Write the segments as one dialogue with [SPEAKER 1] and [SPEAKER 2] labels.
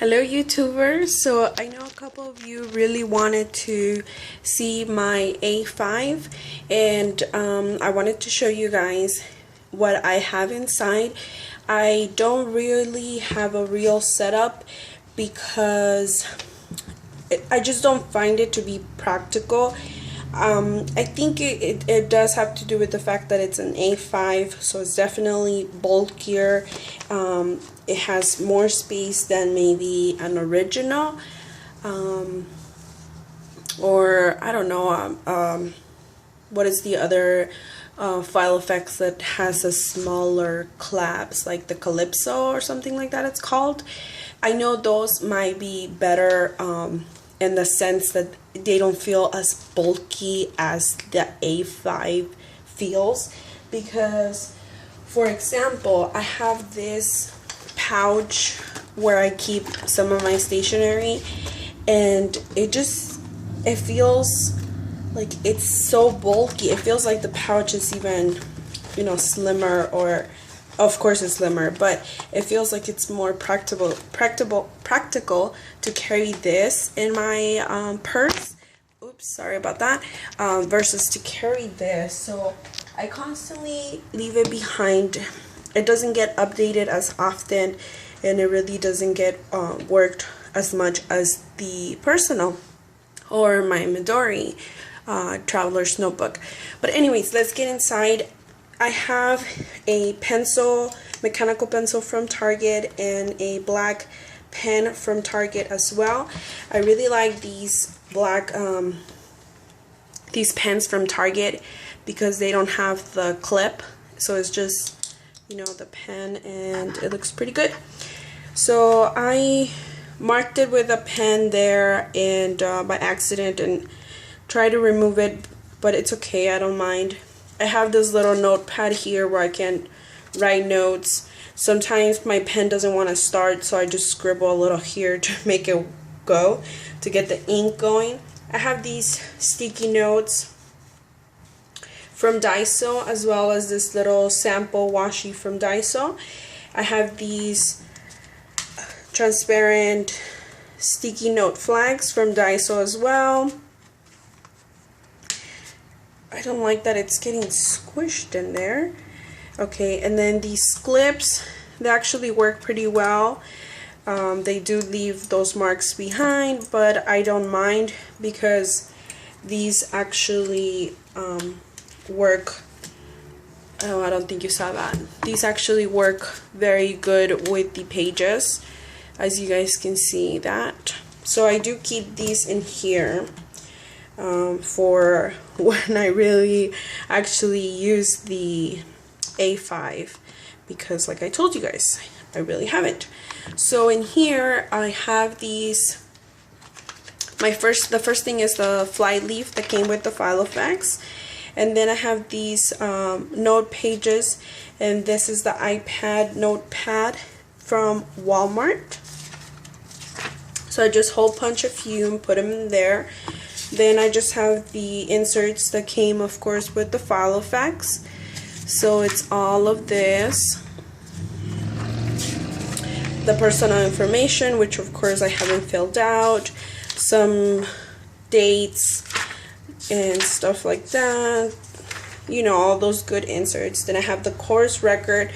[SPEAKER 1] Hello YouTubers. So I know a couple of you really wanted to see my A5 and I wanted to show you guys what I have inside. I don't really have a real setup because I just don't find it to be practical. I think it does have to do with the fact that it's an A5, so it's definitely bulkier. It has more space than maybe an original, or I don't know, what is the other Filofax that has a smaller clasp, like the Calipso or something like that it's called. I know those might be better in the sense that they don't feel as bulky as the A5 feels, because for example I have this pouch where I keep some of my stationery, and it feels like it's so bulky. It feels like the pouch is even, slimmer, or of course it's slimmer, but it feels like it's more practical to carry this in my purse. Oops, sorry about that. Versus to carry this. So I constantly leave it behind. It doesn't get updated as often, and it really doesn't get worked as much as the personal or my Midori traveler's notebook. But anyways, let's get inside. I have a pencil, mechanical pencil from Target, and a black pen from Target as well. I really like these black these pens from Target because they don't have the clip, so it's just the pen, and it looks pretty good. So I marked it with a pen there, and by accident, and try to remove it, but it's okay, I don't mind. I have this little notepad here where I can write notes. Sometimes my pen doesn't want to start, so I just scribble a little here to make it go, to get the ink going. I have these sticky notes from Daiso, as well as this little sample washi from Daiso. I have these transparent sticky note flags from Daiso as well. I don't like that it's getting squished in there. Okay, and then these clips, they actually work pretty well. They do leave those marks behind, but I don't mind because these actually work. Oh, I don't think you saw that. These actually work very good with the pages, as you guys can see that. So I do keep these in here for when I really actually use the A5, because like I told you guys, I really haven't. So in here I have these. The first thing is the fly leaf that came with the Filofax, and then I have these note pages, and this is the iPad notepad from Walmart. So I just hole punch a few and put them in there. Then I just have the inserts that came, of course, with the Filofax. So it's all of this. The personal information, which of course I haven't filled out. Some dates and stuff like that. All those good inserts. Then I have the course record,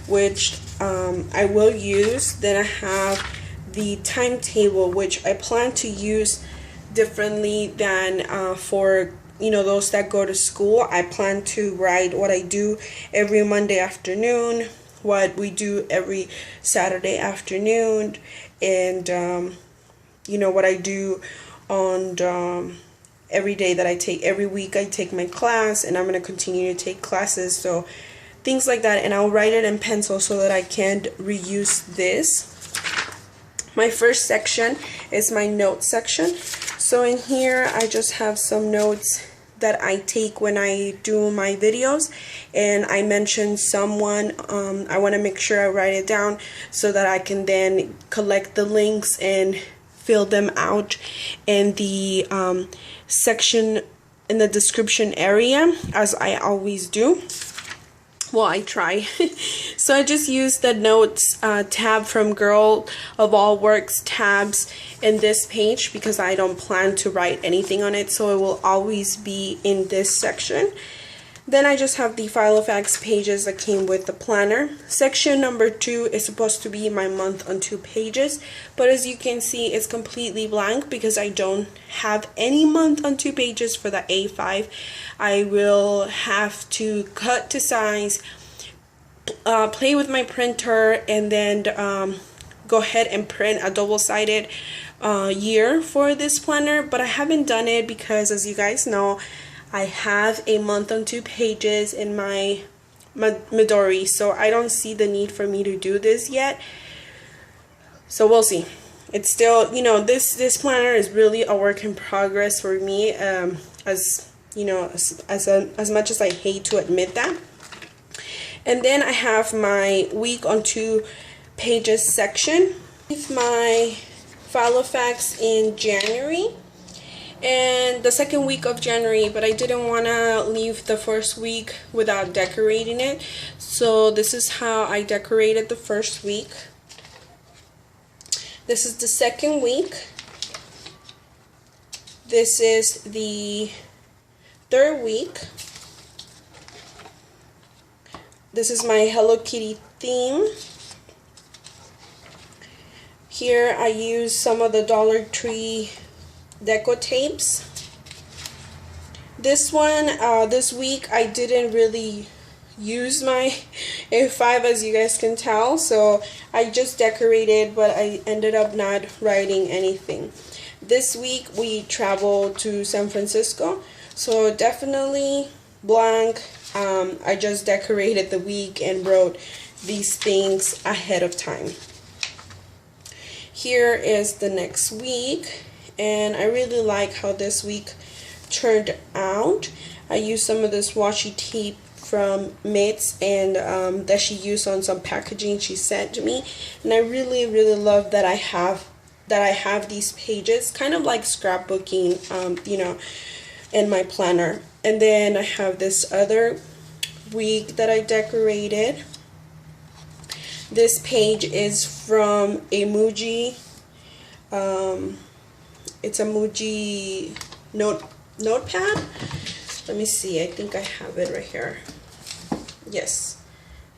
[SPEAKER 1] which I will use. Then I have the timetable, which I plan to use differently than for those that go to school. I plan to write what I do every Monday afternoon, what we do every Saturday afternoon, and what I do on every day that I take. Every week I take my class, and I'm going to continue to take classes, so things like that. And I'll write it in pencil so that I can reuse this. My first section is my note section. So in here I just have some notes that I take when I do my videos, and I mention someone. I want to make sure I write it down so that I can then collect the links and fill them out in the section in the description area, as I always do. Well, I try. So I just use the notes tab from Girl of All Works tabs in this page because I don't plan to write anything on it, so it will always be in this section. Then I just have the Filofax pages that came with the planner. Section number 2 is supposed to be my month on 2 pages, but as you can see, it's completely blank because I don't have any month on 2 pages for the A5. I will have to cut to size, play with my printer, and then go ahead and print a double-sided year for this planner, but I haven't done it because, as you guys know, I have a month on 2 pages in my Midori, so I don't see the need for me to do this yet. So we'll see. It's still, you know, this planner is really a work in progress for me, as you know, as much as I hate to admit that. And then I have my week on 2 pages section with my Filofax in January and the second week of January, but I didn't want to leave the first week without decorating it, so this is how I decorated the first week. This is the second week. This is the third week. This is my Hello Kitty theme. Here I use some of the Dollar Tree deco tapes. This one, this week I didn't really use my A5, as you guys can tell, so I just decorated, but I ended up not writing anything. This week we traveled to San Francisco, so definitely blank. I just decorated the week and wrote these things ahead of time. Here is the next week, and I really like how this week turned out. I used some of this washi tape from Mitts and that she used on some packaging she sent me, and I really love that I have these pages, kind of like scrapbooking, you know, in my planner. And then I have this other week that I decorated. This page is from a Muji. It's a Muji notepad. Let me see. I think I have it right here. Yes,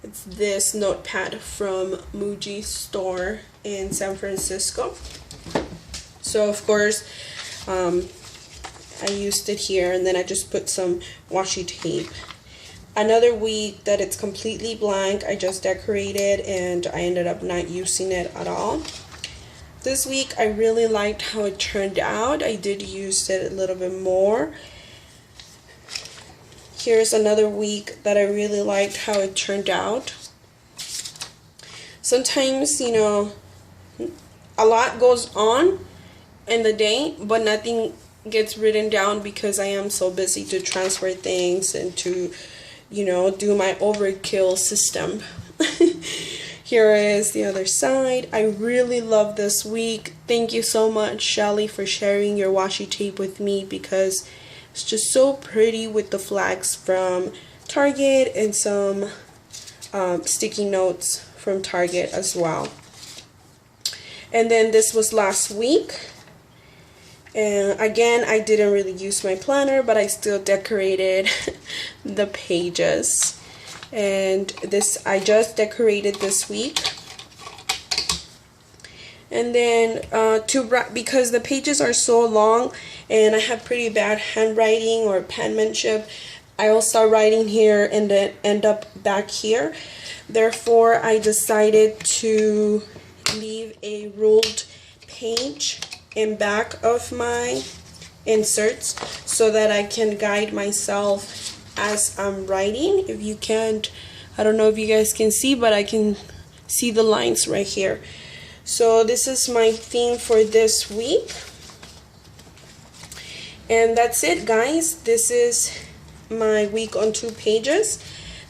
[SPEAKER 1] it's this notepad from Muji store in San Francisco. So of course, I used it here, and then I just put some washi tape. Another week that it's completely blank, I just decorated and I ended up not using it at all. This week I really liked how it turned out. I did use it a little bit more. Here's another week that I really liked how it turned out. Sometimes, you know, a lot goes on in the day, but nothing gets written down because I am so busy to transfer things and to, you know, do my overkill system. Here is the other side. I really love this week. Thank you so much, Shelly, for sharing your washi tape with me, because it's just so pretty with the flags from Target and some sticky notes from Target as well. And then this was last week. And again, I didn't really use my planner, but I still decorated the pages. And this I just decorated this week. And then because the pages are so long and I have pretty bad handwriting or penmanship, I will start writing here and then end up back here. Therefore, I decided to leave a ruled page in back of my inserts so that I can guide myself as I'm writing. If you can't, I don't know if you guys can see, but I can see the lines right here. So this is my theme for this week. And that's it, guys. This is my week on 2 pages.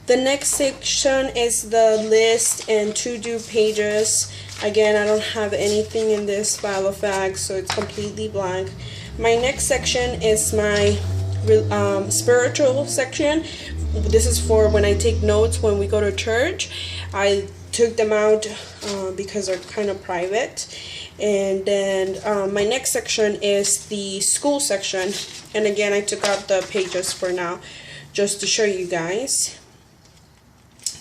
[SPEAKER 1] The next section is the list and to-do pages. Again, I don't have anything in this Filofax, so it's completely blank. My next section is my spiritual section this is for when I take notes when we go to church. I took them out because they're kind of private. And then my next section is the school section, and again I took out the pages for now just to show you guys.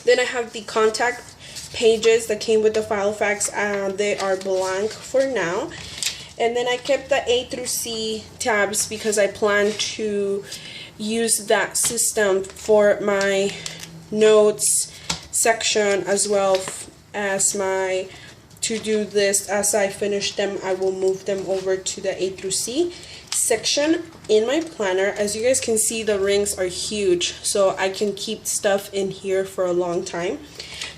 [SPEAKER 1] Then I have the contact pages that came with the Filofax. They are blank for now. And then I kept the A through C tabs because I plan to use that system for my notes section as well as my to-do list. As I finish them, I will move them over to the A through C section in my planner. As you guys can see, the rings are huge, so I can keep stuff in here for a long time.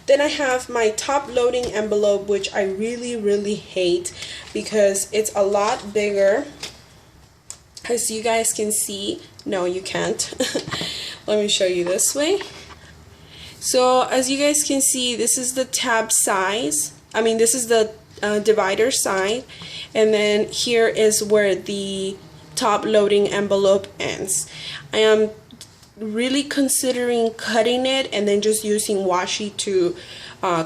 [SPEAKER 1] Then I have my top loading envelope, which I really hate because it's a lot bigger. As you guys can see, no you can't. Let me show you this way. So as you guys can see, this is the tab size. I mean, this is the divider side, and then here is where the top loading envelope ends. I am really considering cutting it and then just using washi to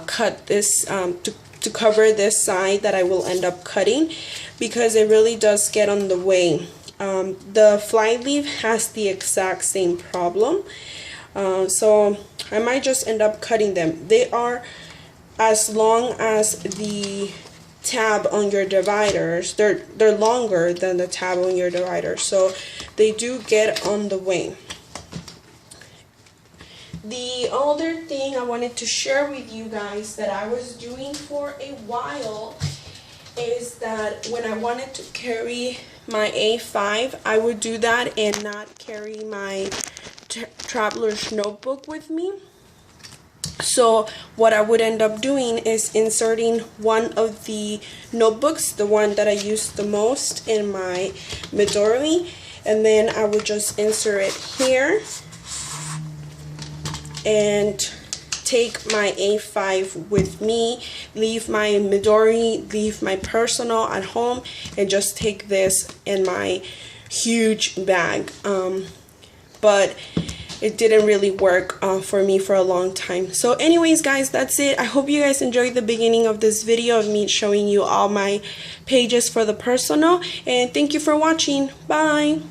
[SPEAKER 1] cut this to cover this side that I will end up cutting, because it really does get on the way. The flyleaf has the exact same problem, so I might just end up cutting them. They are as long as the tab on your dividers. They're longer than the tab on your dividers, so they do get on the way. The other thing I wanted to share with you guys that I was doing for a while is that when I wanted to carry my A5, I would do that and not carry my traveler's notebook with me. So what I would end up doing is inserting one of the notebooks, the one that I use the most, in my Midori, and then I would just insert it here and take my A5 with me, leave my Midori, leave my personal at home, and just take this in my huge bag. But it didn't really work for me for a long time. So anyways guys, that's it. I hope you guys enjoyed the beginning of this video of me showing you all my pages for the personal, and thank you for watching. Bye.